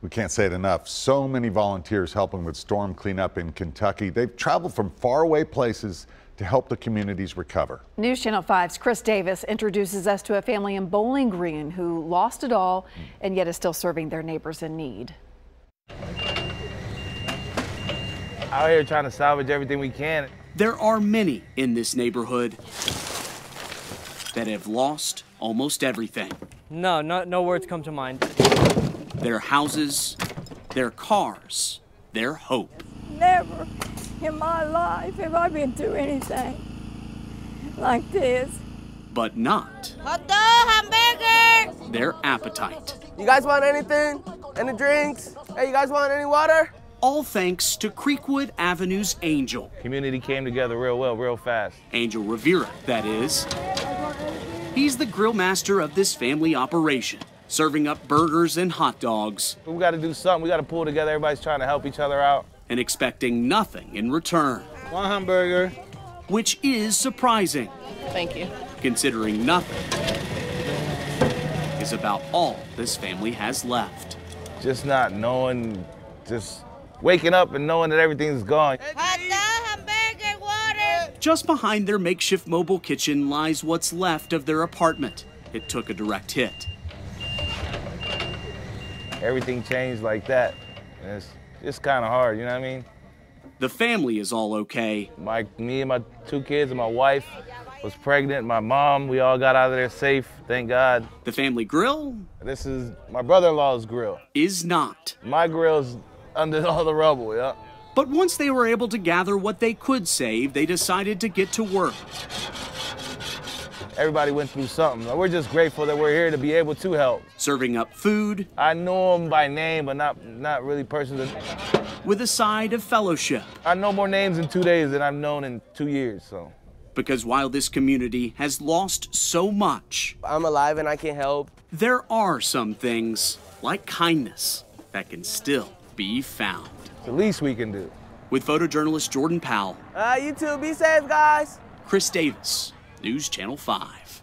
We can't say it enough. So many volunteers helping with storm cleanup in Kentucky. They've traveled from faraway places to help the communities recover. News Channel 5's Chris Davis introduces us to a family in Bowling Green who lost it all and yet is still serving their neighbors in need. Out here trying to salvage everything we can. There are many in this neighborhood that have lost almost everything. No words come to mind. Their houses, their cars, their hope. Never in my life have I been through anything like this. But not hot dog, hamburger, their appetite. You guys want anything? Any drinks? Hey, you guys want any water? All thanks to Creekwood Avenue's Angel. Community came together real well, real fast. Angel Rivera, that is. He's the grill master of this family operation, serving up burgers and hot dogs. We got to do something. We got to pull together. Everybody's trying to help each other out. And expecting nothing in return. One hamburger. Which is surprising. Thank you. Considering nothing is about all this family has left. Just not knowing, just waking up and knowing that everything's gone. Hot dog, hamburger, water. Just behind their makeshift mobile kitchen lies what's left of their apartment. It took a direct hit. Everything changed like that. And it's kind of hard, you know what I mean? The family is all okay. Me and my 2 kids and my wife was pregnant. My mom, we all got out of there safe, thank God. The family grill? This is my brother-in-law's grill. Is not. My grill's under all the rubble, yeah. But once they were able to gather what they could save, they decided to get to work. Everybody went through something. We're just grateful that we're here to be able to help. Serving up food. I know them by name, but not really personally. With a side of fellowship. I know more names in 2 days than I've known in 2 years, so. Because while this community has lost so much, I'm alive and I can help. There are some things, like kindness, that can still be found. It's the least we can do. With photojournalist Jordan Powell. You too, be safe, guys. Chris Davis, News Channel 5.